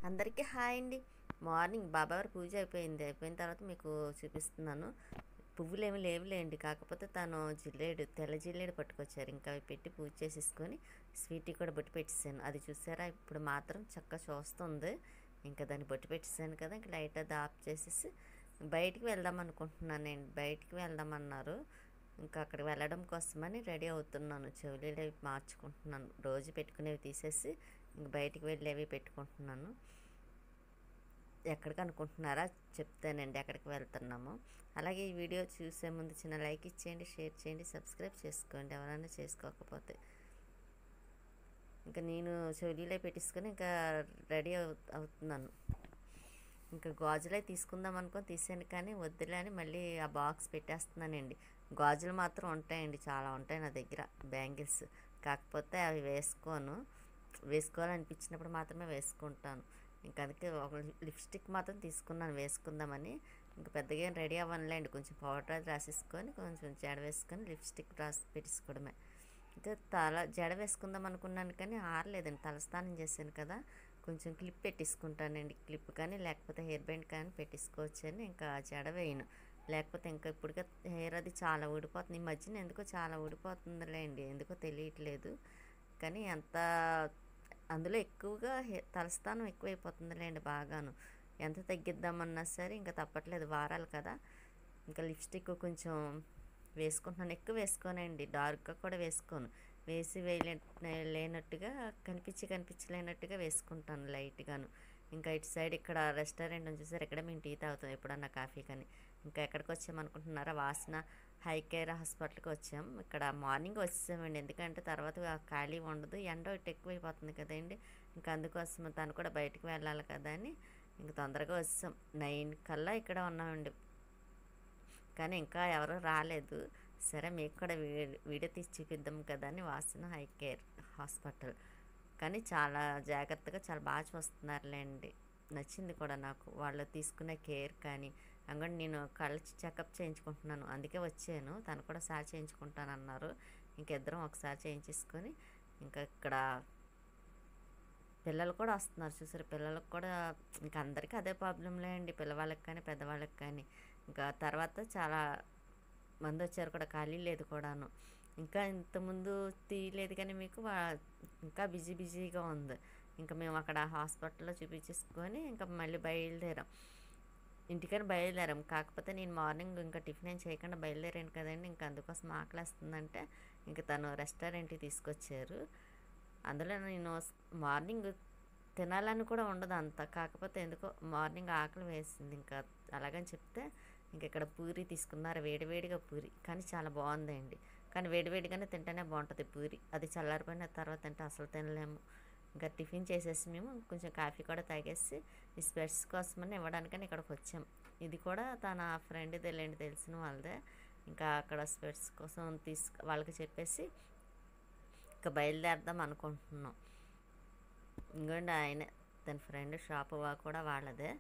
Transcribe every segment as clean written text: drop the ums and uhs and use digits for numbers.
అందరికీ హాయ్ అండి. మార్నింగ్ బాబావారి పూజ అయిపోయింది. అయిపోయిన తర్వాత మీకు చూపిస్తున్నాను. పువ్వులేమి లేవులేండి. కాకపోతే తను తెల్ల జిల్లేడు పట్టుకొచ్చారు. ఇంకా అవి పెట్టి పూజ చేసేసుకొని స్వీట్కి కూడా బొట్టు పెట్టేసాను. అది చూసారా, ఇప్పుడు మాత్రం చక్కగా చూస్తుంది. ఇంకా దాన్ని బొట్టు పెట్టేసాను కదా, ఇంకా లైట్ అది ఆఫ్ చేసేసి బయటికి వెళ్దాం అనుకుంటున్నానండి. బయటికి వెళ్దామన్నారు. ఇంకా అక్కడికి వెళ్ళడం కోసమని రెడీ అవుతున్నాను. చెవులీలు అవి మార్చుకుంటున్నాను. రోజు పెట్టుకునేవి తీసేసి ఇంక బయటికి వెళ్ళేవి పెట్టుకుంటున్నాను. ఎక్కడికి అనుకుంటున్నారా, చెప్తానండి ఎక్కడికి వెళ్తున్నాము. అలాగే ఈ వీడియో చూసే ముందు చిన్న లైక్ ఇచ్చేయండి, షేర్ చేయండి, సబ్స్క్రైబ్ చేసుకోండి ఎవరైనా చేసుకోకపోతే. ఇంకా నేను చెవులీలో పెట్టేసుకొని ఇంకా రెడీ అవుతున్నాను. ఇంకా గాజులే తీసుకుందాం అనుకొని తీసాను, కానీ వద్దులే అని మళ్ళీ ఆ బాక్స్ పెట్టేస్తున్నానండి. గాజులు మాత్రం ఉంటాయండి, చాలా ఉంటాయి నా దగ్గర బ్యాంగిల్స్. కాకపోతే అవి వేసుకోవాలనిపించినప్పుడు మాత్రమే వేసుకుంటాను. ఇంకా అందుకే ఒక లిప్స్టిక్ మాత్రం తీసుకున్నాను వేసుకుందామని. ఇంకా పెద్దగా ఏం రెడీ అవ్వనులేండి, కొంచెం పౌడర్ అది రాసేసుకొని కొంచెం జడ వేసుకొని లిప్స్టిక్ రాసి పెట్టేసుకోవడమే. ఇంకా జడ వేసుకుందాం అనుకున్నాను, కానీ ఆరలేదండి. తలస్నానం చేశాను కదా, కొంచెం క్లిప్ పెట్టేసుకుంటానండి. క్లిప్ కానీ లేకపోతే హెయిర్ బ్యాండ్ కానీ పెట్టేసుకోవచ్చు అని ఇంకా జడ వేయను. లేకపోతే ఇంకా ఇప్పటికే హెయిర్ అది చాలా ఊడిపోతుంది. ఈ మధ్యన ఎందుకో చాలా ఊడిపోతుందిలేండి, ఎందుకో తెలియట్లేదు. కానీ అందులో ఎక్కువగా తలస్థానం ఎక్కువైపోతుందిలేండి బాగాను. ఎంత తగ్గిద్దామన్నా సరే ఇంకా తప్పట్లేదు, వారాలు కదా. ఇంకా లిప్స్టిక్ కొంచెం వేసుకుంటున్నాను. ఎక్కువ వేసుకోనండి, డార్క్గా కూడా వేసుకోను. లేనట్టుగా కనిపించలేనట్టుగా వేసుకుంటాను లైట్గాను. ఇంకా ఇటు సైడ్ ఇక్కడ రెస్టారెంట్ ఉంది చూసారు, ఇక్కడ మేము టీ తాగుతాం ఎప్పుడన్నా, కాఫీ కానీ. ఇంకా ఎక్కడికి వచ్చామనుకుంటున్నారా, వాసన హై కేర్ హాస్పిటల్కి వచ్చాం. ఇక్కడ మార్నింగ్ వచ్చేసామండి, ఎందుకంటే తర్వాత ఖాళీ ఉండదు, ఎండ ఇటు ఎక్కువైపోతుంది కదండి. ఇంకా అందుకోసం తను కూడా బయటకు వెళ్ళాలి కదా అని ఇంక తొందరగా వచ్చాం. 9 కల్లా ఇక్కడ ఉన్నామండి, కానీ ఇంకా ఎవరు రాలేదు. సరే మీకు కూడా వీడియో తీసి చూపిద్దాం కదా అని వాసన హై కేర్ హాస్పిటల్. కానీ చాలా జాగ్రత్తగా చాలా బాగా చూస్తున్నారులేండి. నచ్చింది కూడా నాకు వాళ్ళు తీసుకునే కేర్ కానీ. అందుకని నేను కళ్ళ చెకప్ చేయించుకుంటున్నాను, అందుకే వచ్చాను. తను కూడా సార్ చేయించుకుంటానన్నారు. ఇంకిద్దరం ఒకసారి చేయించేసుకొని ఇంకా ఇక్కడ పిల్లలు కూడా వస్తున్నారు చూసారు. పిల్లలకు కూడా ఇంకా అందరికీ అదే ప్రాబ్లంలే అండి, పిల్లవాళ్ళకి కానీ పెద్దవాళ్ళకి కానీ. ఇంకా తర్వాత చాలా మంది వచ్చారు కూడా, ఖాళీ లేదు కూడాను. ఇంకా ఇంతకుముందు తీయలేదు కానీ మీకు ఇంకా బిజీగా ఉంది. ఇంకా మేము అక్కడ హాస్పిటల్లో చూపించేసుకొని ఇంకా మళ్ళీ ఇంటికని బయలుదేరాం. కాకపోతే నేను మార్నింగ్ ఇంకా టిఫిన్ ఏం చేయకుండా బయలుదేరాను కదండి. ఇంకా అందుకోసం ఆకలిస్తుందంటే ఇంకా తను రెస్టారెంట్కి తీసుకొచ్చారు. అందులో నేను మార్నింగ్ తినాలని కూడా ఉండదు అంత, కాకపోతే ఎందుకో మార్నింగ్ ఆకలి వేసింది. ఇంకా అలాగని చెప్తే ఇంక ఇక్కడ పూరి తీసుకున్నారు, వేడివేడిగా పూరి. కానీ చాలా బాగుందండి. కానీ వేడివేడిగానే తింటేనే బాగుంటుంది పూరి. అది చల్లారిపోయిన తర్వాత తింటే అసలు తినలేము. ఇంకా టిఫిన్ చేసేసి మేము కొంచెం కాఫీ కూడా తాగేసి ఈ స్పెట్స్ కోసమని ఇవ్వడానికని ఇక్కడికి వచ్చాం. ఇది కూడా తన ఫ్రెండ్దే లేండి, తెలిసిన వాళ్ళదే. ఇంకా అక్కడ స్పెట్స్ కోసం వాళ్ళకి చెప్పేసి ఇంకా బయలుదేరదాం అనుకుంటున్నాం. ఇంకోండి ఆయన తన ఫ్రెండ్ షాపు కూడా వాళ్ళదే.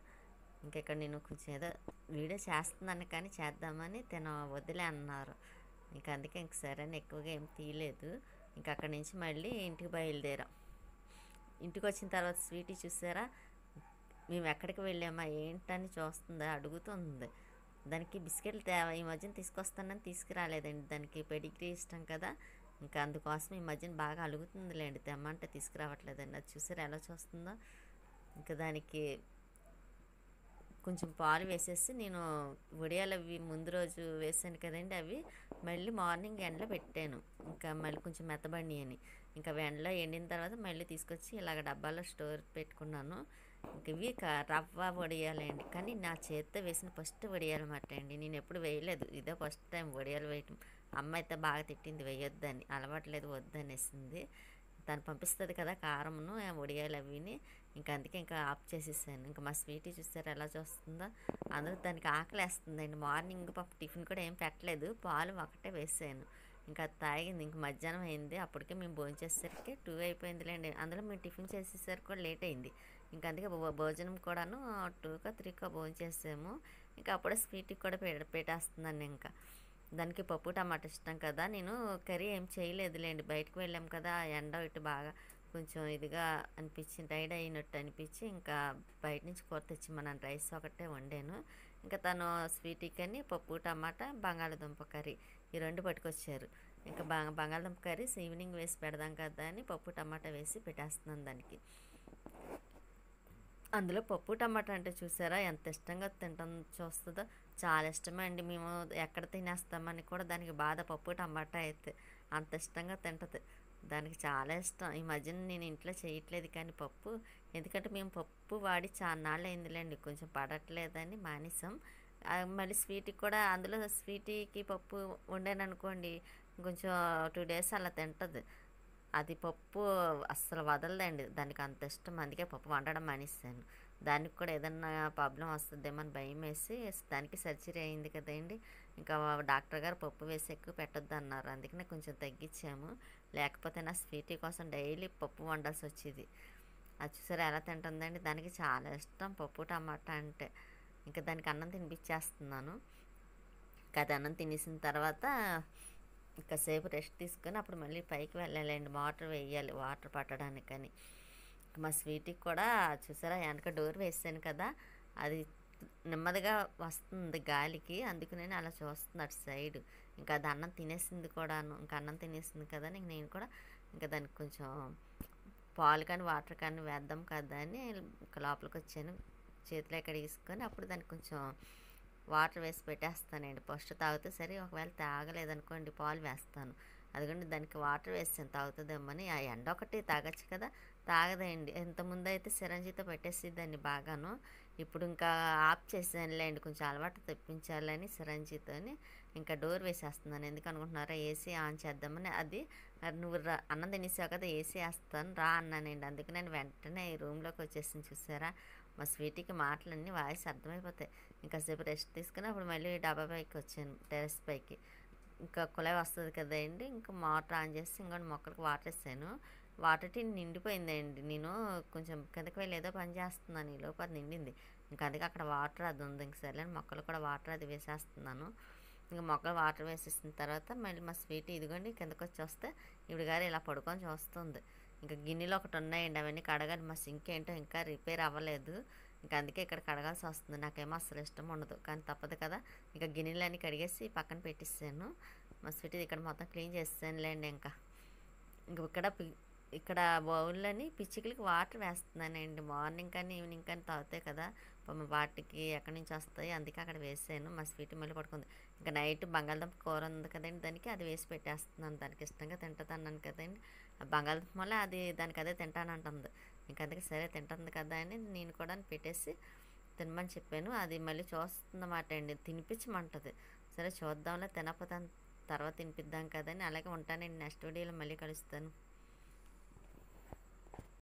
ఇంకా ఇక్కడ నేను కొంచెం ఏదో వీడియో చేస్తున్నాను, కానీ చేద్దామని తను వదిలే అన్నారు. ఇంకా అందుకే ఇంక సరే అని ఎక్కువగా ఏం తీయలేదు. ఇంకా అక్కడి నుంచి మళ్ళీ ఇంటికి బయలుదేరాం. ఇంటికి వచ్చిన తర్వాత స్వీటీ చూసారా, మేము ఎక్కడికి వెళ్ళామా ఏంటని చూస్తుందా, అడుగుతుంది. దానికి బిస్కెట్లు ఈ మధ్యన తీసుకొస్తానని తీసుకురాలేదండి. దానికి పెడిగ్రీ ఇష్టం కదా, ఇంకా అందుకోసం ఈ మధ్యన బాగా అలుగుతుందిలేండి, తెమ్మంటే తీసుకురావట్లేదండి. అది చూసారా ఎలా చూస్తుందో. ఇంకా దానికి కొంచెం పాలు వేసేసి నేను వడియాలు అవి ముందు రోజు వేసాను కదండి, అవి మళ్ళీ మార్నింగ్ ఎండలో పెట్టాను. ఇంకా మళ్ళీ కొంచెం మెత్తబండి అని ఇంకా ఎండలో ఎండిన తర్వాత మళ్ళీ తీసుకొచ్చి ఇలాగ డబ్బాలో స్టోర్ పెట్టుకున్నాను. ఇంక ఇవి రవ్వ వడియాలండి, కానీ నా చేత్తో వేసిన ఫస్ట్ వడియాలన్నమాట అండి. నేను ఎప్పుడు వేయలేదు, ఇదే ఫస్ట్ టైం వడియాలు వేయటం. అమ్మ అయితే బాగా తిట్టింది వేయొద్దని, అలవాట్లేదు వద్దనేసింది. తను పంపిస్తుంది కదా కారమును వడియాలు అవిని. ఇంకా అందుకే ఇంకా ఆఫ్ చేసేసాను. ఇంకా మా స్వీటీ చూస్తారు ఎలా చూస్తుందో. అందులో దానికి ఆకలేస్తుందండి. మార్నింగ్ టిఫిన్ కూడా ఏం పెట్టలేదు, పాలు ఒకటే వేసాను. ఇంకా అది తాగింది. ఇంక మధ్యాహ్నం అయింది, అప్పటికే మేము భోంచేసరికి 2 అయిపోయిందిలేండి. అందులో మేము టిఫిన్ చేసేసరికి కూడా లేట్ అయింది. ఇంకా అందుకే భోజనం కూడాను 2కో 3కో భోంచేసాము. ఇంకా అప్పుడే స్వీట్కి కూడా పెట్టేస్తున్నాను. ఇంకా దానికి పప్పు టమాటా ఇష్టం కదా, నేను కర్రీ ఏం చేయలేదులేండి. బయటకు వెళ్ళాం కదా, ఎండ ఇటు బాగా కొంచెం ఇదిగా అనిపించి టైర్డ్ అయినట్టు అనిపించి ఇంకా బయట నుంచి కూర తెచ్చిమన్నాను. రైస్ ఒకటే వండాను. ఇంకా తను స్వీటీకని పప్పు టమాటా బంగాళదుంప కర్రీ ఈ 2 పట్టుకొచ్చారు. ఇంకా బంగాళదుంప కర్రీస్ ఈవినింగ్ వేసి పెడదాం కదా అని పప్పు టమాటా వేసి పెట్టేస్తున్నాను దానికి. అందులో పప్పు టమాటా అంటే చూసారా ఎంత ఇష్టంగా తింటాం చూస్తుందో. చాలా ఇష్టమే అండి. మేము ఎక్కడ తినేస్తామని కూడా దానికి బాధ. పప్పు టమాటా అయితే అంత ఇష్టంగా తింటది. దానికి చాలా ఇష్టం. ఈ మధ్యన నేను ఇంట్లో చేయట్లేదు కానీ పప్పు, ఎందుకంటే మేము పప్పు వాడి చాన్నాళ్ళు అయిందిలేండి, కొంచెం పడట్లేదని మానేసాం. మళ్ళీ స్వీట్కి కూడా అందులో స్వీటీకి పప్పు వండాను అనుకోండి, కొంచెం 2 డేస్ అలా తింటది. అది పప్పు అస్సలు వదలదండి. దానికి అంత ఇష్టం. అందుకే పప్పు వండడం మానేసాను. దానికి కూడా ఏదన్నా ప్రాబ్లం వస్తుందేమో అని భయం వేసి, దానికి సర్జరీ అయింది కదండి. ఇంకా డాక్టర్ గారు పప్పు వేసి ఎక్కువ పెట్టొద్దు అన్నారు. అందుకనే కొంచెం తగ్గించాము. లేకపోతే నా స్వీటీ కోసం డైలీ పప్పు వండాల్సి వచ్చేది. అది చూసారా ఎలా తింటుందండి. దానికి చాలా ఇష్టం పప్పు టమాటా అంటే. ఇంకా దానికి అన్నం తినిపించేస్తున్నాను. ఇంకా అది అన్నం తినేసిన తర్వాత కాసేపు రెస్ట్ తీసుకొని అప్పుడు మళ్ళీ పైకి వెళ్ళాలండి. వాటర్ వేయాలి, వాటర్ పట్టడానికని. మా స్వీట్కి కూడా చూసారా వెనక డోర్ వేసాను కదా, అది నెమ్మదిగా వస్తుంది గాలికి, అందుకు నేను అలా చూస్తుంది అటు సైడ్. ఇంకా అది అన్నం తినేసింది కూడాను. ఇంకా అన్నం తినేసింది కదా అని నేను కూడా ఇంకా దానికి కొంచెం పాలు కానీ వాటర్ కానీ వేద్దాం కదా అని ఇంకా లోపలికి వచ్చాను. చేతిలో కడిగేసుకొని అప్పుడు దానికి కొంచెం వాటర్ వేసి పెట్టేస్తానండి. ఫస్ట్ తాగితే సరే, ఒకవేళ తాగలేదనుకోండి పాలు వేస్తాను. అదిగోండి దానికి వాటర్ వేసాను తాగుతుందేమని. ఆ ఎండ ఒకటి తాగొచ్చు కదా, తాగదండి. ఇంతకుముందు అయితే సిరంజితో పెట్టేసి దాన్ని బాగాను. ఇప్పుడు ఇంకా ఆఫ్ చేసానులేండి, కొంచెం అలవాటు తెప్పించాలని సిరంజితోని ఇంకా డోర్ వేసేస్తున్నాను. ఎందుకు అనుకుంటున్నారా, ఏసీ ఆన్ చేద్దామని. అది నువ్వు అన్నం తినేసావు కదా ఏసీ వేస్తాను రా అన్నానండి. అందుకు నేను వెంటనే ఈ రూమ్లోకి వచ్చేసింది. చూసారా మా స్వీటీకి మాటలన్నీ వాయిస్ అర్థమైపోతాయి. ఇంకాసేపు రెస్ట్ తీసుకుని అప్పుడు మళ్ళీ డాబా పైకి వచ్చాను, టెర్రస్ పైకి. ఇంకా కుళాయి వస్తుంది కదండి, ఇంకా మోటార్ ఆన్ చేసి ఇంకొన్ని మొక్కలకు వాటర్ వేసాను. వాటర్ టీ నిండిపోయిందండి. నేను కొంచెం కిందకి వెళ్ళి ఏదో పని చేస్తున్నాను, ఈ లోపు అది నిండింది. ఇంకా అందుకే అక్కడ వాటర్ అది ఉంది. ఇంక సరే మొక్కలు కూడా వాటర్ అది వేసేస్తున్నాను. ఇంకా మొక్కలు వాటర్ వేసేసిన తర్వాత మళ్ళీ మా స్వీట్ ఇదిగోండి కిందకి వచ్చి వస్తే ఇవిడ గారు ఇలా పడుకొని చూస్తుంది. ఇంకా గిన్నెలు ఒకటి ఉన్నాయండి, అవన్నీ కడగాలి. మా సింక్ ఏంటో ఇంకా రిపేర్ అవ్వలేదు. ఇంకా అందుకే ఇక్కడ కడగాల్సి వస్తుంది. నాకేమో అస్సలు ఇష్టం ఉండదు కానీ తప్పదు కదా. ఇంకా గిన్నెలన్నీ కడిగేసి పక్కన పెట్టిస్తాను. మా స్వీట్ ఇక్కడ మొత్తం క్లీన్ చేస్తానులేండి. ఇంకా ఇక్కడ బౌల్లోని పిచ్చికలకి వాటర్ వేస్తున్నానండి. మార్నింగ్ కానీ ఈవినింగ్ కానీ తాగుతాయి కదా, వాటికి ఎక్కడి నుంచి వస్తాయి, అందుకే అక్కడ వేసాను. మా స్వీట్ మళ్ళీ పడుకుంది. ఇంకా నైట్ బంగాళదుంప కూర ఉంది కదండి, దానికి అది వేసి పెట్టేస్తున్నాను. దానికి ఇష్టంగా తింటుంది అన్నాను కదండి. ఆ బంగాళదుంప వల్ల అది దానికి అదే తింటానంటుంది. ఇంకా అందుకే సరే తింటుంది కదా అని నేను కూడా పెట్టేసి తినమని చెప్పాను. అది మళ్ళీ చూస్తుందన్నమాట అండి, తినిపించమంటుంది. సరే చూద్దాంలే, తినకపోతే తర్వాత తినిపిద్దాం కదని అలాగే ఉంటానండి. నెక్స్ట్ వీడియోలో మళ్ళీ కలుస్తాను.